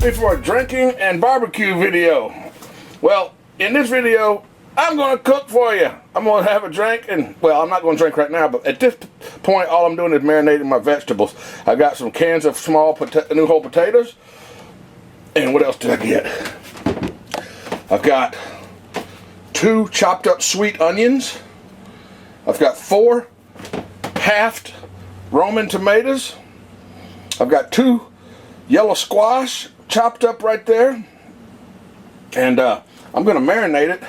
me for a drinking and barbecue video. Well, in this video, I'm going to cook for you. I'm going to have a drink, and, well, I'm not going to drink right now, but at this point, all I'm doing is marinating my vegetables. I got some cans of small new whole potatoes, and what else did I get? I've got 2 chopped up sweet onions. I've got 4 halved Roman tomatoes. I've got 2 yellow squash chopped up right there. And I'm going to marinate it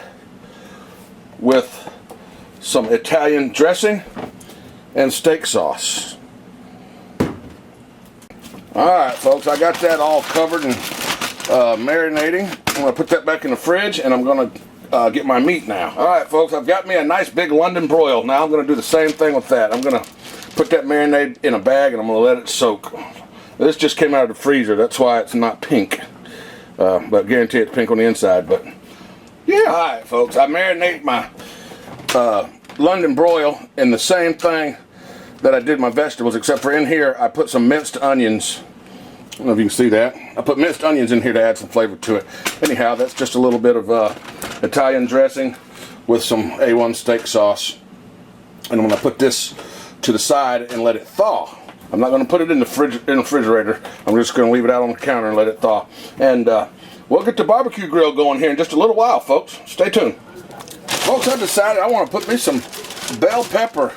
with some Italian dressing and steak sauce. Alright folks, I got that all covered and marinating. I'm going to put that back in the fridge, and I'm going to get my meat now. Alright folks, I've got me a nice big London broil. Now I'm going to do the same thing with that. I'm going to put that marinade in a bag, and I'm going to let it soak. This just came out of the freezer, that's why it's not pink. But guarantee it's pink on the inside. But yeah, alright folks, I marinate my London broil in the same thing that I did my vegetables, except for in here I put some minced onions. I don't know if you can see that. I put minced onions in here to add some flavor to it. Anyhow, that's just a little bit of Italian dressing with some A1 steak sauce. And I'm going to put this to the side and let it thaw. I'm not going to put it in the refrigerator. I'm just going to leave it out on the counter and let it thaw. And we'll get the barbecue grill going here in just a little while, folks. Stay tuned. Folks, I decided I want to put me some bell pepper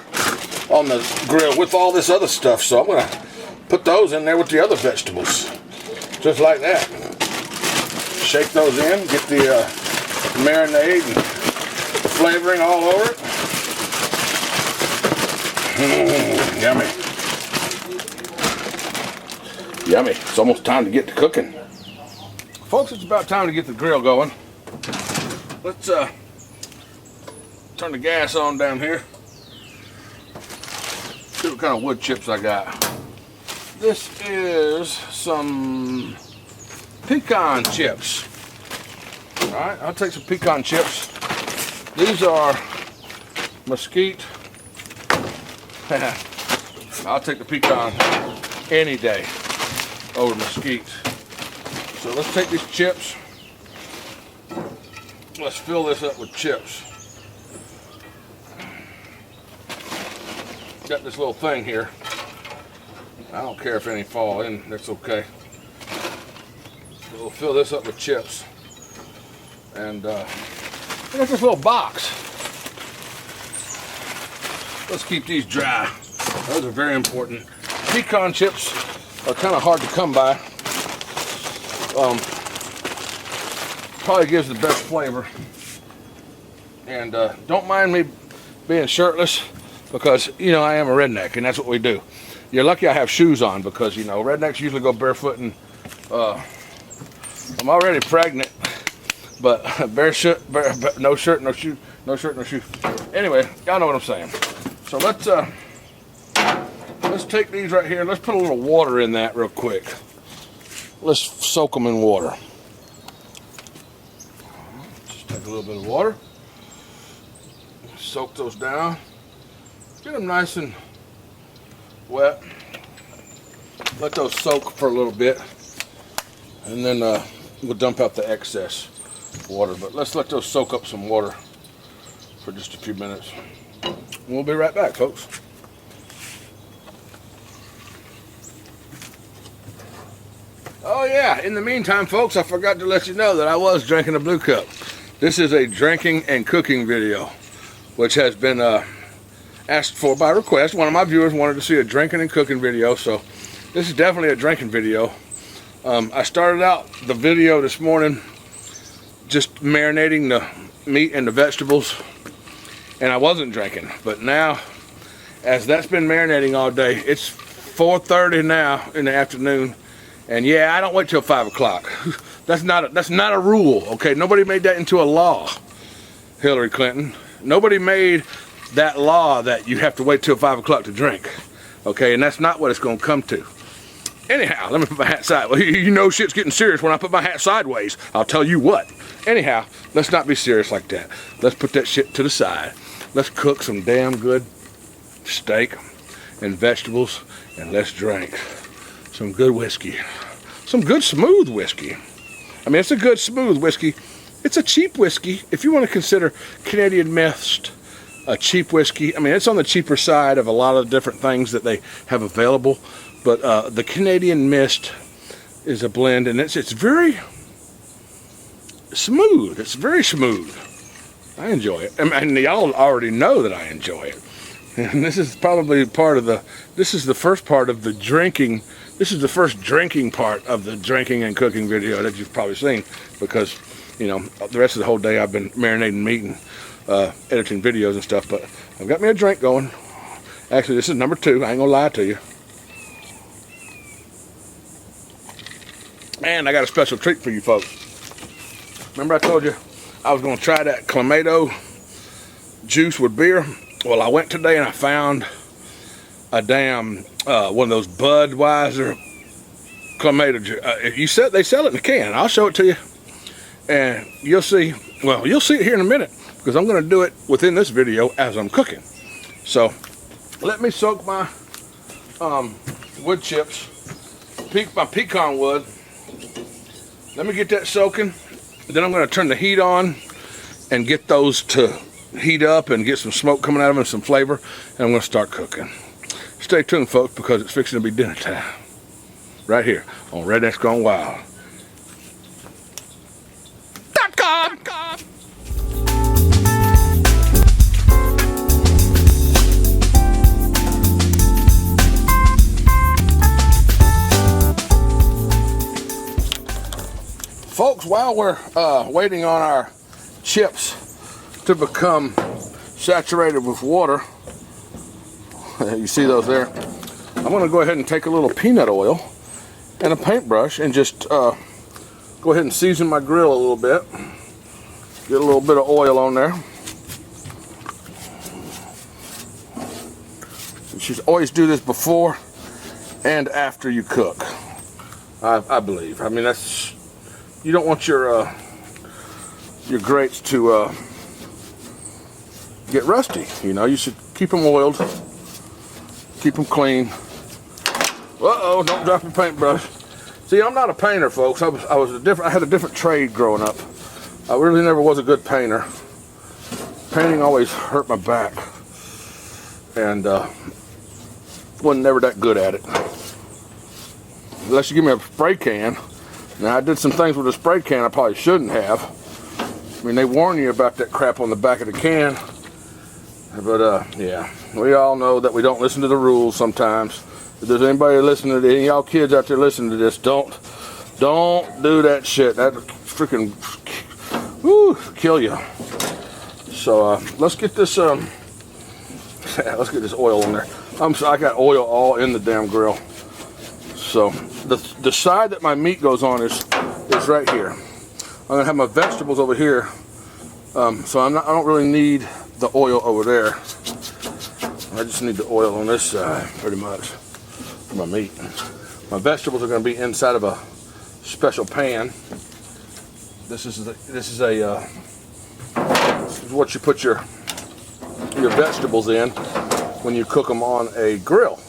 on the grill with all this other stuff. So I'm going to put those in there with the other vegetables. Just like that. Shake those in. Get the marinade and the flavoring all over it. Yummy. Yummy. It's almost time to get to cooking. Folks, it's about time to get the grill going. Let's turn the gas on down here. See what kind of wood chips I got. This is some pecan chips. Alright, I'll take some pecan chips. These are mesquite. I'll take the pecan any day over mesquite. So let's take these chips. Let's fill this up with chips. Got this little thing here. I don't care if any fall in, that's okay. We'll fill this up with chips. And I got this little box. Let's keep these dry. Those are very important. Pecan chips are kind of hard to come by. Probably gives the best flavor. And don't mind me being shirtless, because, you know, I am a redneck, and that's what we do. You're lucky I have shoes on, because, you know, rednecks usually go barefoot, and I'm already pregnant, but no shirt, no shoe, no shirt, no shoe. Anyway, y'all know what I'm saying. So let's take these right here. Let's put a little water in that real quick. Let's soak them in water. Just take a little bit of water. Soak those down. Get them nice and wet. Let those soak for a little bit. And then we'll dump out the excess water. But let's let those soak up some water for just a few minutes. We'll be right back, folks. Oh yeah, in the meantime, folks, I forgot to let you know that I was drinking a Blue Cup. This is a drinking and cooking video, which has been asked for by request. One of my viewers wanted to see a drinking and cooking video, so this is definitely a drinking video. I started out the video this morning just marinating the meat and the vegetables, and I wasn't drinking. But now, as that's been marinating all day, it's 4:30 now in the afternoon, and yeah, I don't wait till 5 o'clock. That's not a rule, okay? Nobody made that into a law, Hillary Clinton. Nobody made that law that you have to wait till 5 o'clock to drink, okay? And that's not what it's going to come to. Anyhow, let me put my hat sideways. You know shit's getting serious when I put my hat sideways. I'll tell you what. Anyhow, let's not be serious like that. Let's put that shit to the side. Let's cook some damn good steak and vegetables, and let's drink some good whiskey. some good smooth whiskey. I mean, it's a good smooth whiskey. It's a cheap whiskey. If you want to consider Canadian Mist a cheap whiskey, I mean, it's on the cheaper side of a lot of different things that they have available. But the Canadian Mist is a blend, and it's very smooth. It's very smooth. I enjoy it. And y'all already know that I enjoy it. And this is probably part of this is the first part of the drinking. This is the first drinking part of the drinking and cooking video that you've probably seen, because, you know, the rest of the whole day I've been marinating meat and editing videos and stuff. But I've got me a drink going. Actually, this is number 2. I ain't gonna lie to you. And I got a special treat for you folks. Remember I told you I was gonna try that Clamato juice with beer? Well, I went today and I found a damn one of those Budweiser Clamato juice. They sell it in a can. I'll show it to you, and you'll see. Well, you'll see it here in a minute, because I'm going to do it within this video as I'm cooking. So let me soak my wood chips, my pecan wood. Let me get that soaking. Then I'm going to turn the heat on and get those to heat up and get some smoke coming out of them and some flavor, and I'm going to start cooking. Stay tuned, folks, because it's fixing to be dinner time right here on Rednecks Gone Wild. Folks, while we're waiting on our chips to become saturated with water, you see those there, I'm going to go ahead and take a little peanut oil and a paintbrush and just go ahead and season my grill a little bit. Get a little bit of oil on there. You should always do this before and after you cook, I believe. I mean, that's, you don't want your grates to get rusty. You know, you should keep them oiled, keep them clean. Uh-oh, don't drop your paintbrush. See, I'm not a painter, folks. I had a different trade growing up. I really never was a good painter. Painting always hurt my back, and wasn't never that good at it. Unless you give me a spray can. Now, I did some things with a spray can I probably shouldn't have. I mean, they warn you about that crap on the back of the can. But, yeah, we all know that we don't listen to the rules sometimes. If there's anybody listening to any y'all kids out there listening to this, don't do that shit. That freaking, woo, kill you. So, let's get this, let's get this oil on there. I got oil all in the damn grill. So, the side that my meat goes on is right here. I'm gonna have my vegetables over here. So I don't really need the oil over there. I just need the oil on this side, pretty much, for my meat. My vegetables are going to be inside of a special pan. This is what you put your vegetables in when you cook them on a grill.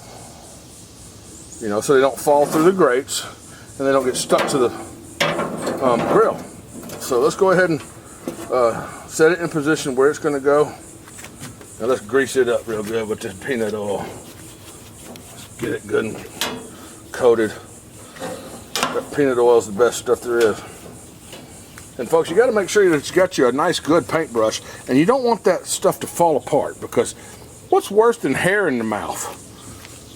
You know, so they don't fall through the grates and they don't get stuck to the grill. So let's go ahead and set it in position where it's going to go. Now let's grease it up real good with this peanut oil. Let's get it good and coated. That peanut oil is the best stuff there is. And folks, you got to make sure that you got you a nice good paintbrush, and you don't want that stuff to fall apart, because what's worse than hair in the mouth?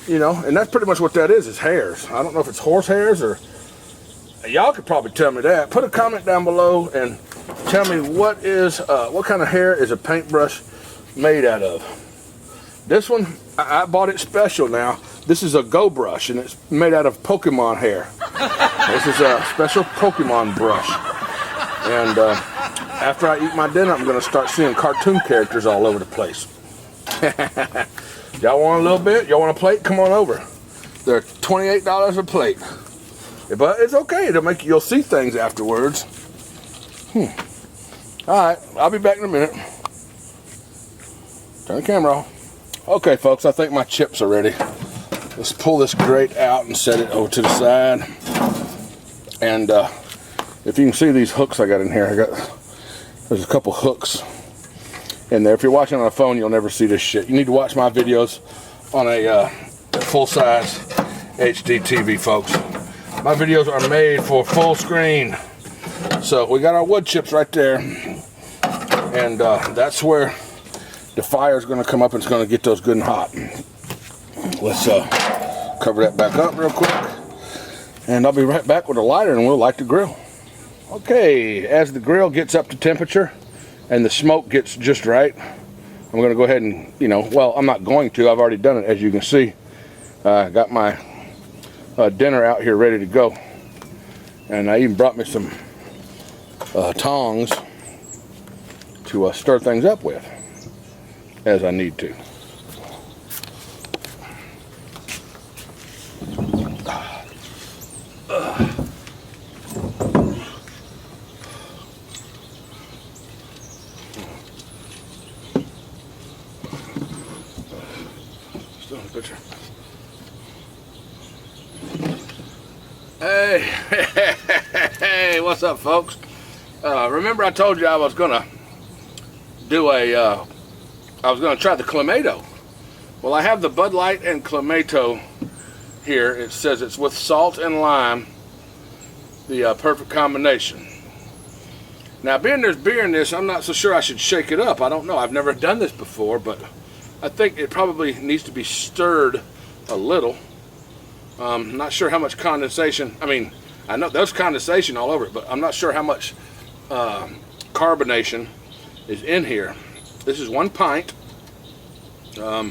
You know, and that's pretty much what that is hairs. I don't know if it's horse hairs or, y'all could probably tell me that. Put a comment down below and tell me what kind of hair is a paintbrush made out of. This one, I bought it special now. This is a Go brush, and it's made out of Pokemon hair. This is a special Pokemon brush. And after I eat my dinner, I'm going to start seeing cartoon characters all over the place. Y'all want a little bit? Y'all want a plate? Come on over. They're $28 a plate. But it's okay. You'll see things afterwards. Alright, I'll be back in a minute. Turn the camera off. Okay, folks, I think my chips are ready. Let's pull this grate out and set it over to the side. And if you can see these hooks I got in here, there's a couple hooks in there. If you're watching on a phone, you'll never see this shit. You need to watch my videos on a full-size HD TV, folks. My videos are made for full screen. So we got our wood chips right there, and that's where the fire is going to come up and it's going to get those good and hot. Let's cover that back up real quick, and I'll be right back with a lighter and we'll light the grill. Okay, as the grill gets up to temperature and the smoke gets just right, I'm going to go ahead and, well, I'm not going to, I've already done it, as you can see. Got my dinner out here ready to go, and I even brought me some tongs to stir things up with as I need to. Still in the picture. Hey, what's up, folks? Remember I told you I was gonna do I was gonna try the Clamato. Well, I have the Bud Light and Clamato here. It says it's with salt and lime, the perfect combination. Now, being there's beer in this, I'm not so sure I should shake it up. I don't know. I've never done this before, but I think it probably needs to be stirred a little. Not sure how much condensation. I mean, I know there's condensation all over it, but I'm not sure how much carbonation is in here. This is 1 pint. Yeah,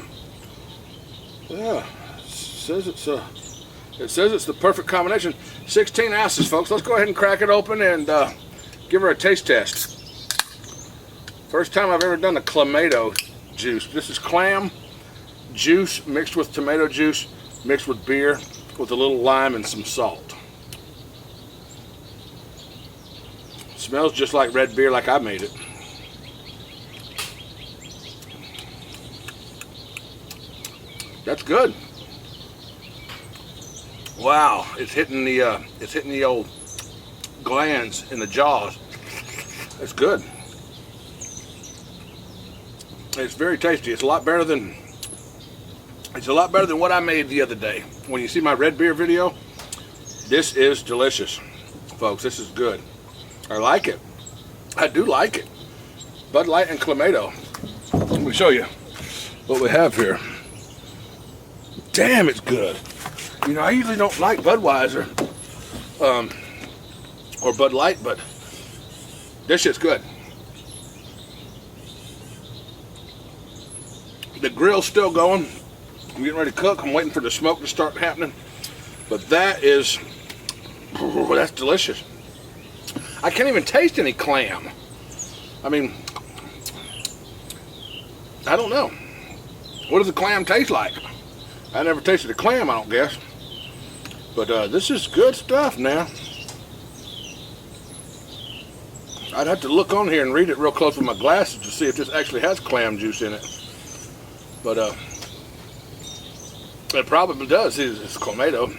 it says it's the perfect combination. 16 ounces, folks. Let's go ahead and crack it open and give her a taste test. First time I've ever done a Clamato juice. This is clam juice mixed with tomato juice mixed with beer with a little lime and some salt. Smells just like red beer, like I made it. That's good. Wow, it's hitting the old glands in the jaws. It's good. It's very tasty. It's a lot better than what I made the other day. When you see my red beer video, this is delicious, folks. This is good. I like it. I do like it. Bud Light and Clamato. Let me show you what we have here. Damn, it's good. You know, I usually don't like Budweiser or Bud Light, but this shit's good. The grill's still going. I'm getting ready to cook. I'm waiting for the smoke to start happening. But that's delicious. I can't even taste any clam. I mean, I don't know. What does the clam taste like? I never tasted a clam, I don't guess. But this is good stuff now. I'd have to look on here and read it real close with my glasses to see if this actually has clam juice in it. But it probably does. It's Clamato.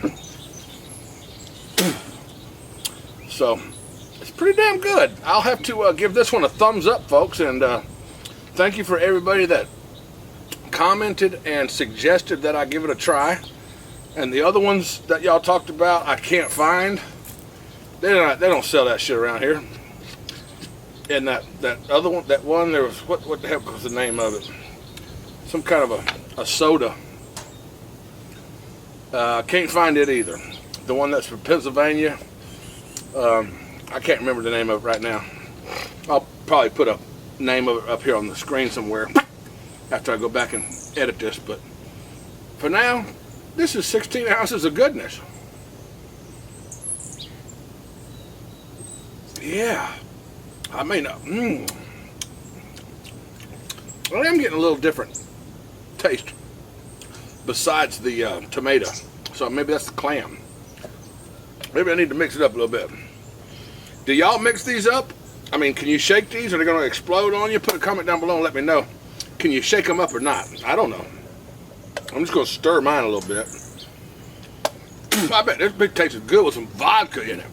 So it's pretty damn good. I'll have to give this one a thumbs up, folks, and thank you for everybody that commented and suggested that I give it a try. And the other ones that y'all talked about, I can't find. They don't sell that shit around here. And that other one, there was what the heck was the name of it? Some kind of a soda. I can't find it either. The one that's from Pennsylvania. I can't remember the name of it right now. I'll probably put a name of it up here on the screen somewhere after I go back and edit this. But for now, this is 16 ounces of goodness. Yeah. I mean, I am getting a little different taste besides the tomato. So maybe that's the clam. Maybe I need to mix it up a little bit. Do y'all mix these up? I mean, can you shake these? Are they going to explode on you? Put a comment down below and let me know. Can you shake them up or not? I don't know. I'm just going to stir mine a little bit. I bet this big tastes good with some vodka in it.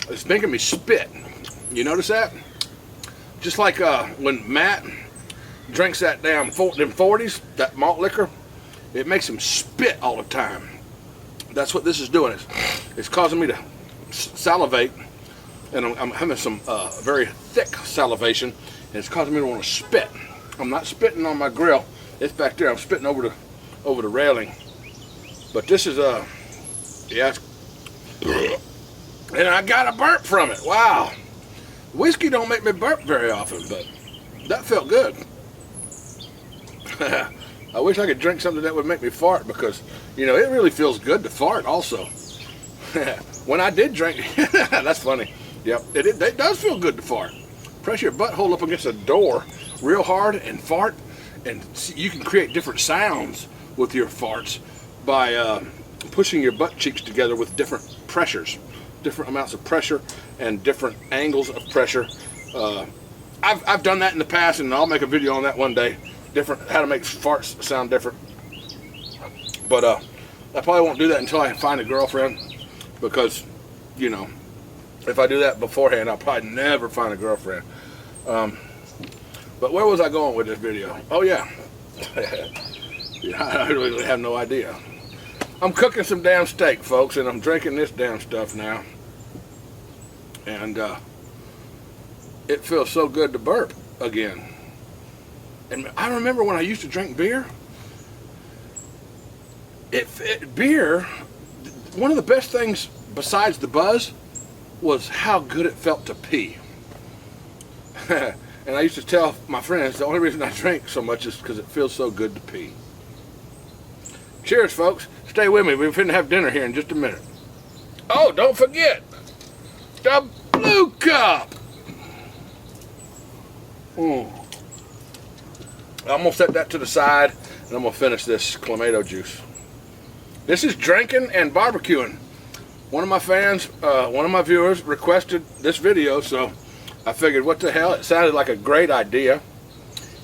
It's making me spit. You notice that? Just like when Matt drinks that damn them 40s, that malt liquor, it makes him spit all the time. That's what this is doing. It's causing me to salivate, and I'm having some very thick salivation, and it's causing me to want to spit. I'm not spitting on my grill. It's back there. I'm spitting over the railing. But this is yeah. And I got a burp from it. Wow. Whiskey don't make me burp very often, but that felt good. I wish I could drink something that would make me fart, because, you know, it really feels good to fart also. When I did drink, that's funny. Yep, it does feel good to fart. Press your butthole up against a door real hard and fart, and you can create different sounds with your farts by pushing your butt cheeks together with different pressures, different amounts of pressure and different angles of pressure. I've done that in the past, and I'll make a video on that one day. How to make farts sound different. But I probably won't do that until I find a girlfriend, because, you know, if I do that beforehand, I'll probably never find a girlfriend. But where was I going with this video? Oh yeah. Yeah, I really have no idea. I'm cooking some damn steak, folks, and I'm drinking this damn stuff now. And it feels so good to burp again. And I remember when I used to drink beer. Beer, one of the best things besides the buzz was how good it felt to pee. And I used to tell my friends the only reason I drink so much is because it feels so good to pee. Cheers, folks. Stay with me. We're finna have dinner here in just a minute. Oh, don't forget the blue cup. I'm gonna set that to the side, and I'm gonna finish this clamato juice. This is drinking and barbecuing. One of my fans, one of my viewers requested this video, so I figured, what the hell? It sounded like a great idea,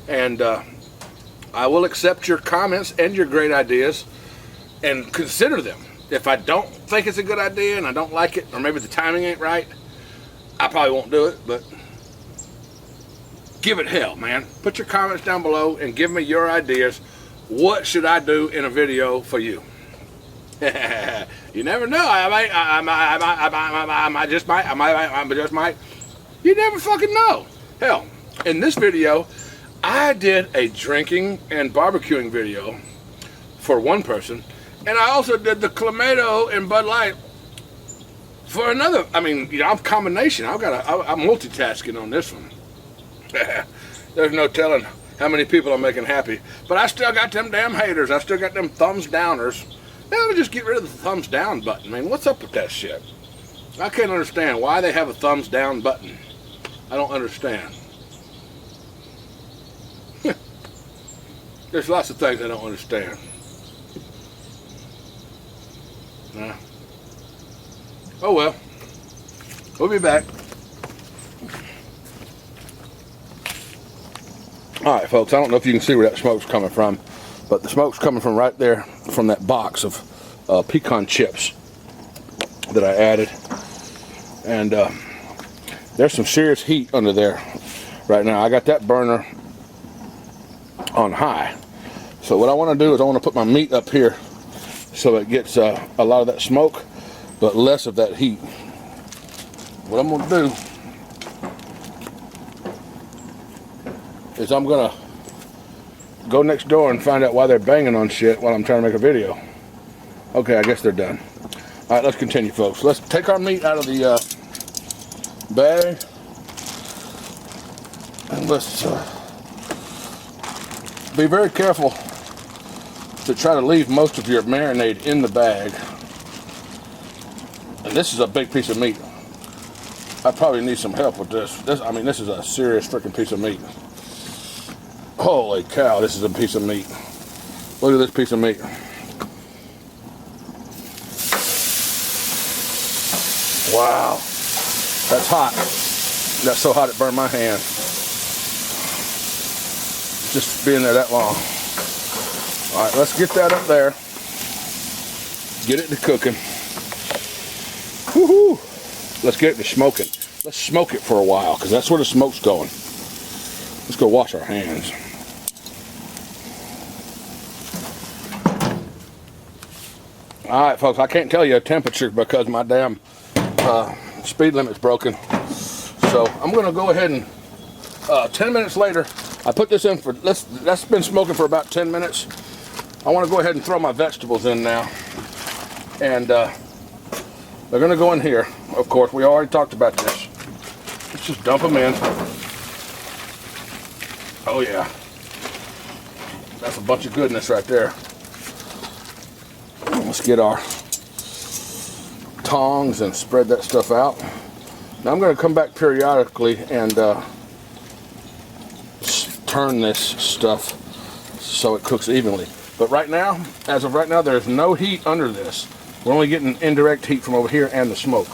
and I will accept your comments and your great ideas and consider them. If I don't think it's a good idea and I don't like it, or maybe the timing ain't right, I probably won't do it, but give it hell, man. Put your comments down below and give me your ideas. What should I do in a video for you? You never know. I just might. You never fucking know. Hell, in this video, I did a drinking and barbecuing video for one person, and I also did the clamato and Bud Light for another. I mean, you know, I'm combination. I'm multitasking on this one. There's no telling how many people I'm making happy, but I still got them damn haters. I still got them thumbs downers. Now just get rid of the thumbs down button. I mean, what's up with that shit? I can't understand why they have a thumbs down button. I don't understand. There's lots of things I don't understand. Oh well. We'll be back. Alright, folks, I don't know if you can see where that smoke's coming from, but the smoke's coming from right there, from that box of pecan chips that I added. And there's some serious heat under there right now. I got that burner on high. So what I want to do is I want to put my meat up here so it gets a lot of that smoke, but less of that heat. What I'm going to do is I'm going to go next door and find out why they're banging on shit while I'm trying to make a video. Okay, I guess they're done. Alright, let's continue, folks. Let's take our meat out of the bag, and let's be very careful to try to leave most of your marinade in the bag. And this is a big piece of meat. I probably need some help with this. I mean, this is a serious freaking piece of meat. Holy cow, this is a piece of meat. Look at this piece of meat. Wow, that's hot. That's so hot it burned my hand. Just being there that long. All right, let's get that up there. Get it to cooking. Woohoo! let's get it to smoking. Let's smoke it for a while, because that's where the smoke's going. Let's go wash our hands. Alright folks, I can't tell you a temperature because my damn speed limit's broken. So I'm going to go ahead and 10 minutes later, I put this in for, that's been smoking for about 10 minutes. I want to go ahead and throw my vegetables in now. And they're going to go in here. Of course, we already talked about this. Let's just dump them in. Oh yeah. That's a bunch of goodness right there. Let's get our tongs and spread that stuff out. Now I'm going to come back periodically and turn this stuff so it cooks evenly. But right now, as of right now, there's no heat under this. We're only getting indirect heat from over here and the smoke.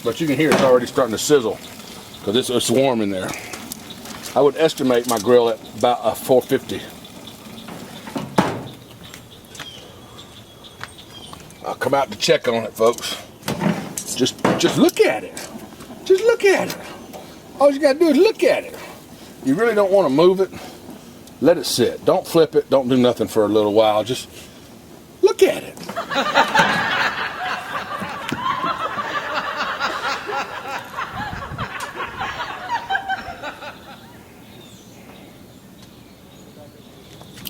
But you can hear it's already starting to sizzle because it's warm in there. I would estimate my grill at about a 450. I'll come out to check on it, folks. Just look at it. Just look at it. All you gotta do is look at it. You really don't want to move it. Let it sit. Don't flip it. Don't do nothing for a little while. Just look at it.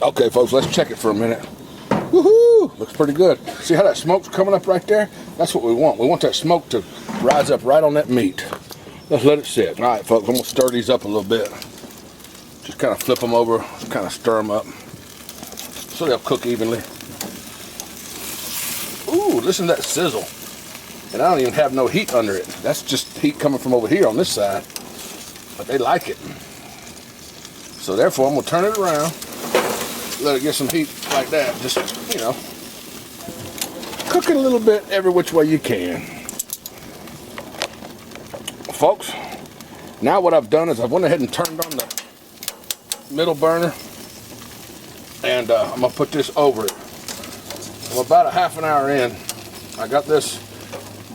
Okay, folks, let's check it for a minute. Woohoo! Looks pretty good. See how that smoke's coming up right there? That's what we want. We want that smoke to rise up right on that meat. Let's let it sit. All right, folks, I'm going to stir these up a little bit. Just kind of flip them over, kind of stir them up so they'll cook evenly. Ooh, listen to that sizzle. And I don't even have no heat under it. That's just heat coming from over here on this side. But they like it. So therefore, I'm going to turn it around. Let it get some heat like that. Just, you know, cook it a little bit every which way you can. Folks, now what I've done is I went ahead and turned on the middle burner. And I'm going to put this over it. I'm about a half an hour in. I got this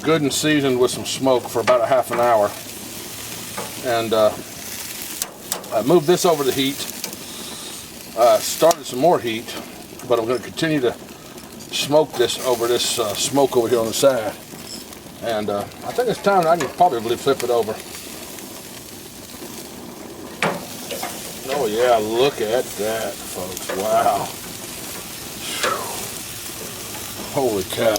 good and seasoned with some smoke for about a half an hour. And I moved this over the heat. Started some more heat, but I'm going to continue to smoke this over this smoke over here on the side. And I think it's time I can probably flip it over. Oh yeah, look at that, folks. Wow. Holy cow.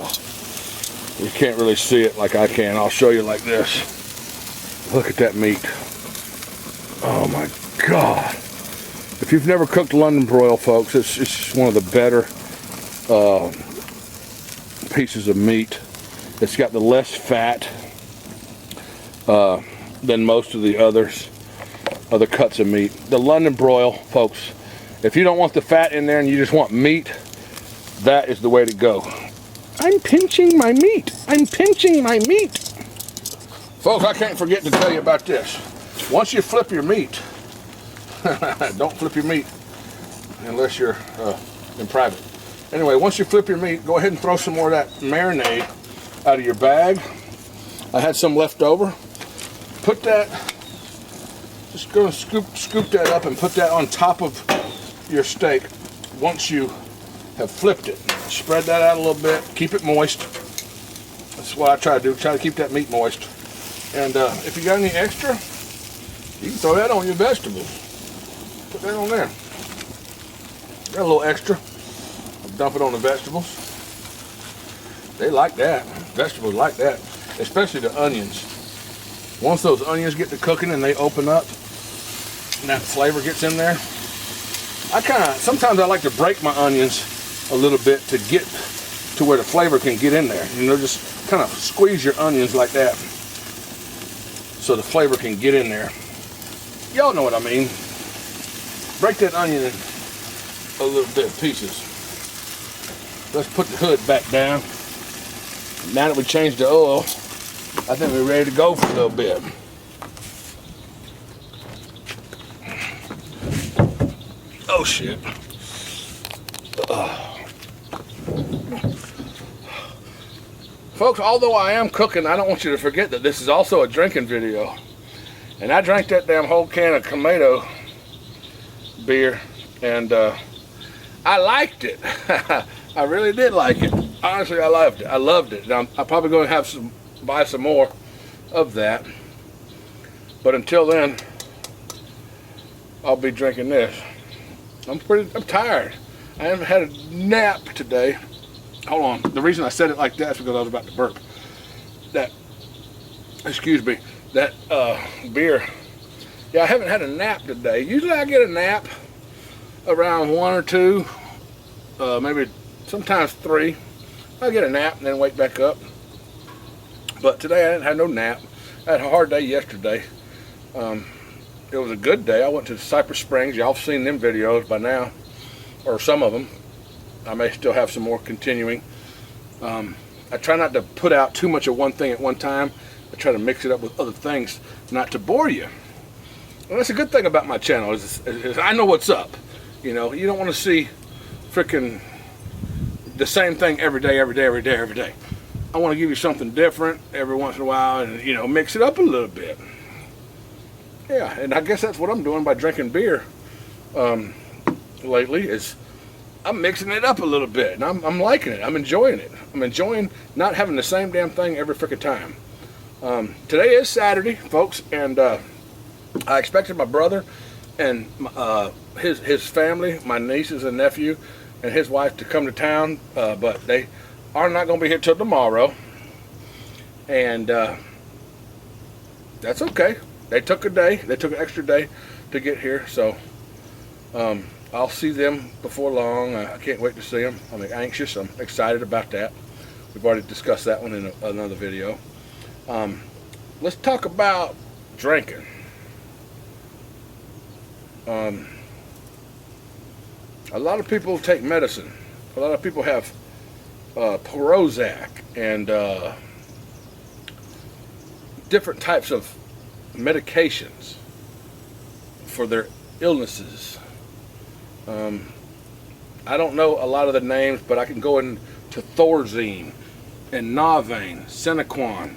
You can't really see it like I can. I'll show you like this. Look at that meat. Oh my God. If you've never cooked London broil, folks, it's one of the better pieces of meat. It's got the less fat than most of the other cuts of meat. The London broil, folks, if you don't want the fat in there and you just want meat, that is the way to go. I'm pinching my meat. I'm pinching my meat. Folks, I can't forget to tell you about this. Once you flip your meat, don't flip your meat unless you're in private. Anyway, once you flip your meat, go ahead and throw some more of that marinade out of your bag. I had some left over. Put that, just gonna scoop that up and put that on top of your steak once you have flipped it. Spread that out a little bit, keep it moist. That's what I try to do, try to keep that meat moist. And if you got any extra, you can throw that on your vegetables. Put that on there. Got a little extra. Dump it on the vegetables. They like that. Vegetables like that. Especially the onions. Once those onions get to cooking and they open up and that flavor gets in there, sometimes I like to break my onions a little bit to get to where the flavor can get in there. You know, just kind of squeeze your onions like that so the flavor can get in there. Y'all know what I mean. Break that onion in a little bit of pieces. Let's put the hood back down. Now that we changed the oil, I think we're ready to go for a little bit. Oh shit. folks, although I am cooking, I don't want you to forget that this is also a drinking video. And I drank that damn whole can of Kamado beer, and I liked it. I really did like it. Honestly, I loved it. I loved it. Now, I'm probably going to have buy some more of that. But until then, I'll be drinking this. I'm tired. I haven't had a nap today. Hold on. The reason I said it like that is because I was about to burp. Excuse me, that beer. Yeah, I haven't had a nap today. Usually I get a nap around 1 or 2, maybe sometimes 3. I get a nap and then wake back up. But today I didn't have no nap. I had a hard day yesterday. It was a good day. I went to Cypress Springs. Y'all have seen them videos by now, or some of them. I may still have some more continuing. I try not to put out too much of one thing at one time. I try to mix it up with other things, not to bore you. And that's a good thing about my channel is I know what's up. You know, you don't want to see freaking the same thing every day. I want to give you something different every once in a while, and you know, mix it up a little bit. Yeah, and I guess that's what I'm doing by drinking beer lately. Is I'm mixing it up a little bit, and I'm liking it. I'm enjoying it. I'm enjoying not having the same damn thing every freaking time. Today is Saturday, folks, and I expected my brother and his family, my nieces and nephew, and his wife to come to town, but they are not going to be here till tomorrow, and that's okay. They took a day. They took an extra day to get here, so I'll see them before long. I can't wait to see them. I'm anxious. I'm excited about that. We've already discussed that one in another video. Let's talk about drinking. A lot of people take medicine. A lot of people have Prozac and different types of medications for their illnesses. I don't know a lot of the names, but I can go into Thorazine and Navane, Senequan,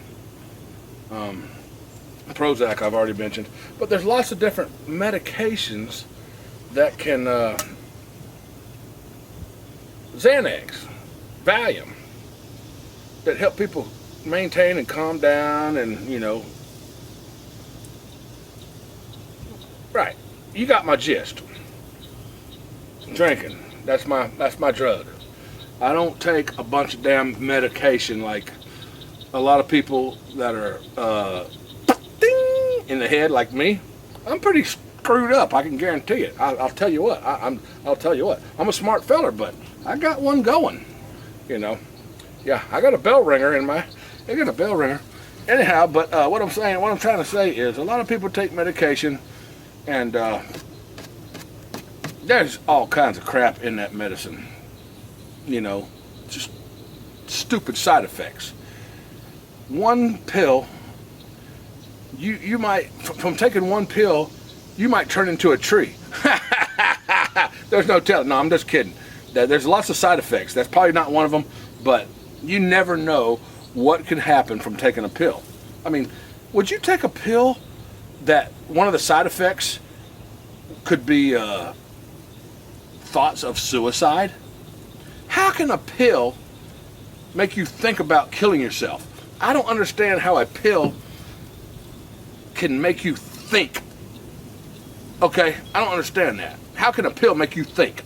Prozac I've already mentioned, but there's lots of different medications that can Xanax, Valium, that help people maintain and calm down, and you know, right, you got my gist. Drinking, that's my drug. I don't take a bunch of damn medication like a lot of people that are ding in the head like me. I'm pretty screwed up, I can guarantee it. I'll tell you what. I'll tell you what. I'm a smart feller, but I got one going. You know, yeah, I got a bell ringer in my. I got a bell ringer. Anyhow, but what I'm trying to say is, a lot of people take medication, and there's all kinds of crap in that medicine. You know, just stupid side effects. One pill, you might, from taking one pill, you might turn into a tree. There's no telling. No, I'm just kidding. There's lots of side effects. That's probably not one of them, but you never know what can happen from taking a pill. I mean, would you take a pill that one of the side effects could be thoughts of suicide? How can a pill make you think about killing yourself? I don't understand how a pill can make you think. Okay, I don't understand that. How can a pill make you think?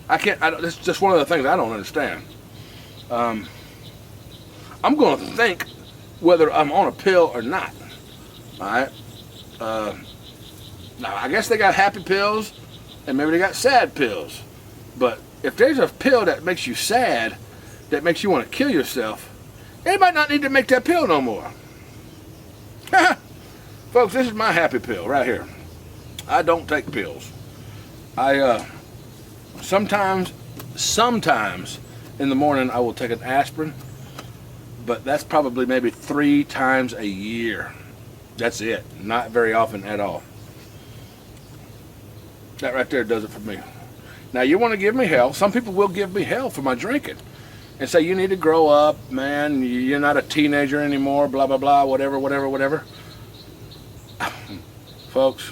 It's just one of the things I don't understand. I'm going to think whether I'm on a pill or not. All right. Now, I guess they got happy pills, and maybe they got sad pills. But if there's a pill that makes you sad, that makes you want to kill yourself, they might not need to make that pill no more. Folks, this is my happy pill right here. I don't take pills. I sometimes in the morning I will take an aspirin, but that's probably maybe 3 times a year. That's it. Not very often at all. That right there does it for me. Now, you want to give me hell. Some people will give me hell for my drinking. and say you need to grow up, man, you're not a teenager anymore, blah, blah, blah, whatever, whatever, whatever. Folks,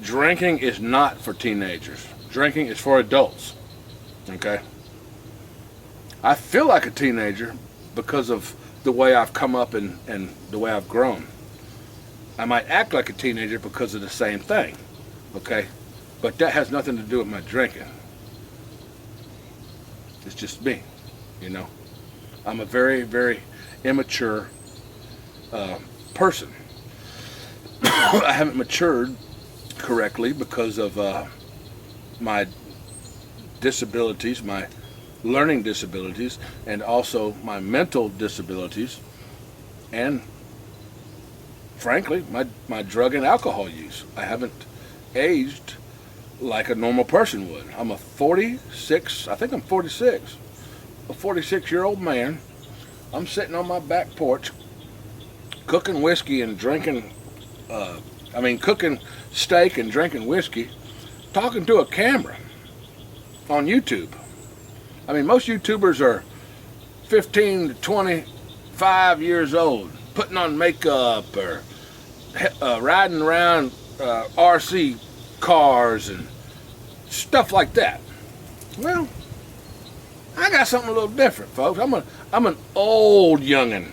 drinking is not for teenagers. Drinking is for adults, okay? I feel like a teenager because of the way I've come up and the way I've grown. I might act like a teenager because of the same thing, okay? But that has nothing to do with my drinking. It's just me, you know? I'm a very, very immature person. I haven't matured correctly because of my disabilities, my learning disabilities, and also my mental disabilities, and frankly, my drug and alcohol use. I haven't aged like a normal person would. I'm a 46, I think I'm 46, a 46-year-old man. I'm sitting on my back porch cooking whiskey and drinking, cooking steak and drinking whiskey, talking to a camera on YouTube. I mean, most YouTubers are 15 to 25 years old, putting on makeup or riding around RC cars and stuff like that. Well, I got something a little different, folks. I'm an old youngin'.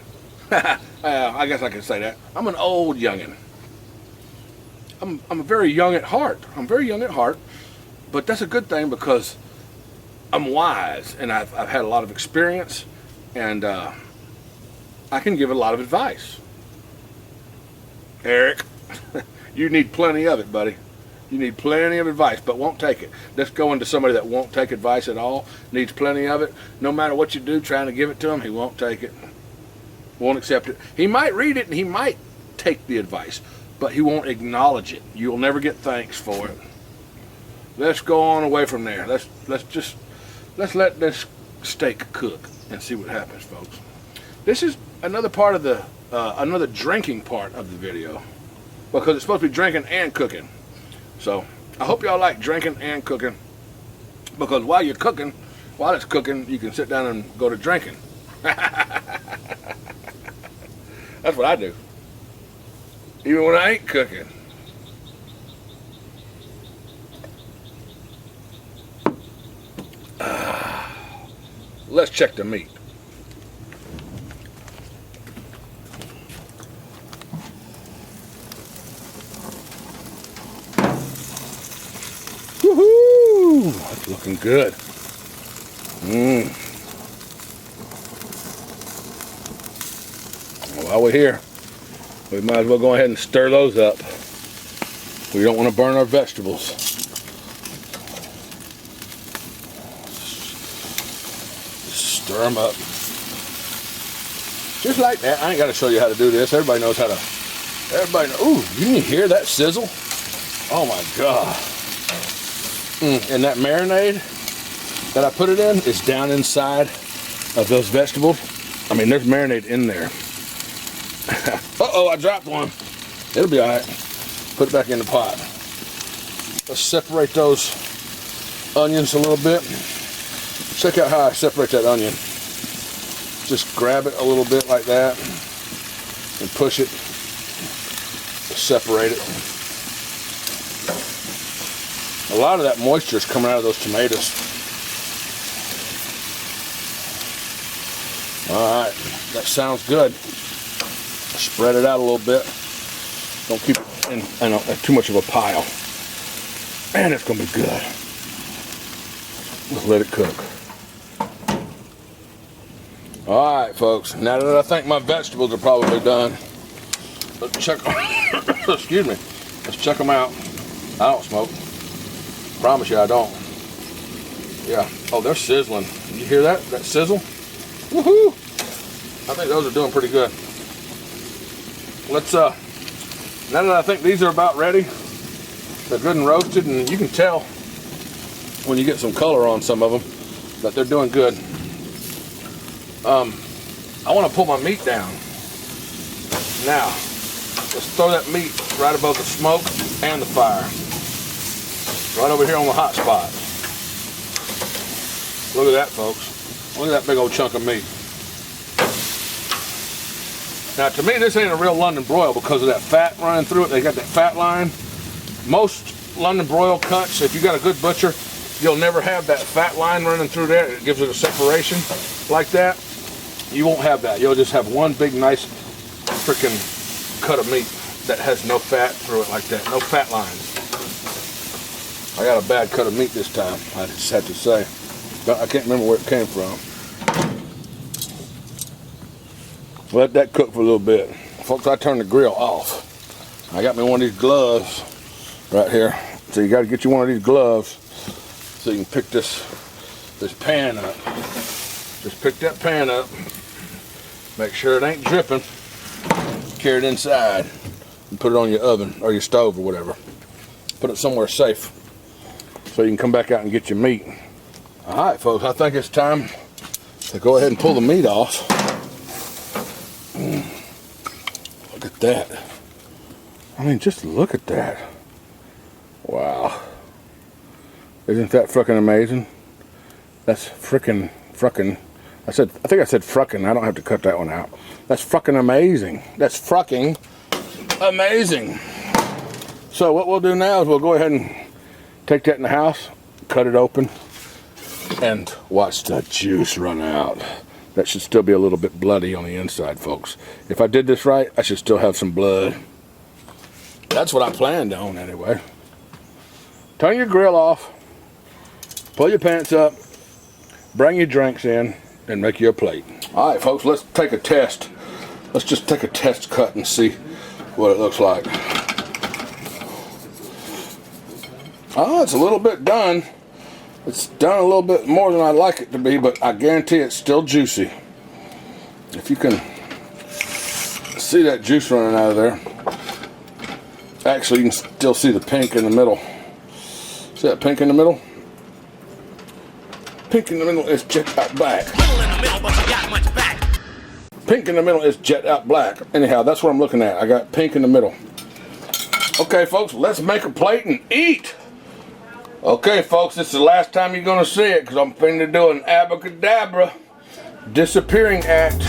I guess I can say that. I'm an old youngin'. I'm very young at heart. I'm very young at heart, but that's a good thing because I'm wise and I've had a lot of experience, and I can give a lot of advice. Eric, you need plenty of it, buddy. You need plenty of advice, but won't take it. Let's go into somebody that won't take advice at all, needs plenty of it. No matter what you do trying to give it to him, he won't take it, won't accept it. He might read it and he might take the advice, but he won't acknowledge it. You'll never get thanks for it. Let's go on away from there. Let's let this steak cook and see what happens, folks. This is another part of the another drinking part of the video, because it's supposed to be drinking and cooking. So I hope y'all like drinking and cooking, because while you're cooking, while it's cooking, you can sit down and go to drinking. That's what I do, even when I ain't cooking. Let's check the meat. Woohoo! That's looking good. While we're here, we might as well go ahead and stir those up. We don't want to burn our vegetables. Stir them up. Just like that. I ain't got to show you how to do this. Everybody knows how to. Everybody knows. Ooh, you hear that sizzle? Oh my God. And that marinade that I put it in is down inside of those vegetables. I mean, there's marinade in there. Uh-oh, I dropped one. It'll be all right. Put it back in the pot. Let's separate those onions a little bit. Check out how I separate that onion. Just grab it a little bit like that and push it. Separate it. A lot of that moisture is coming out of those tomatoes. Alright, that sounds good. Spread it out a little bit. Don't keep it in too much of a pile. And it's going to be good. Just let it cook. Alright, folks. Now that I think my vegetables are probably done, let's check them. Excuse me. Let's check them out. I don't smoke. Promise you I don't. Yeah. Oh, they're sizzling. Did you hear that? That sizzle? Woohoo! I think those are doing pretty good. Let's now that I think these are about ready, they're good and roasted, and you can tell when you get some color on some of them that they're doing good. I want to pull my meat down. Now, let's throw that meat right above the smoke and the fire. Right over here on the hot spot. Look at that, folks. Look at that big old chunk of meat. Now, to me, this ain't a real London broil because of that fat running through it. They got that fat line. Most London broil cuts, if you got a good butcher, you'll never have that fat line running through there. It gives it a separation like that. You won't have that. You'll just have one big, nice freaking cut of meat that has no fat through it like that. No fat lines. I got a bad cut of meat this time, I just have to say. But I can't remember where it came from. Let that cook for a little bit. Folks, I turned the grill off. I got me one of these gloves right here. So you got to get you one of these gloves so you can pick this pan up. Just pick that pan up. Make sure it ain't dripping. Carry it inside and put it on your oven or your stove or whatever. Put it somewhere safe so you can come back out and get your meat. All right, folks, I think it's time to go ahead and pull the meat off. Look at that. I mean, just look at that. Wow. Isn't that frickin' amazing? That's frickin'. I think I said frickin'. I don't have to cut that one out. That's frickin' amazing. That's frickin' amazing. So what we'll do now is we'll go ahead and take that in the house, cut it open, and watch the juice run out. That should still be a little bit bloody on the inside, folks. If I did this right, I should still have some blood. That's what I planned on anyway. Turn your grill off, pull your pants up, bring your drinks in, and make you a plate. All right, folks, let's take a test. Let's just take a test cut and see what it looks like. Oh, it's a little bit done. It's done a little bit more than I'd like it to be, but I guarantee it's still juicy. If you can see that juice running out of there. Actually, you can still see the pink in the middle. See that pink in the middle? Pink in the middle is jet out black. Pink in the middle is jet out black. Anyhow, that's what I'm looking at. I got pink in the middle. Okay, folks, let's make a plate and eat. Okay, folks, this is the last time you're going to see it because I'm finna do an abracadabra disappearing act.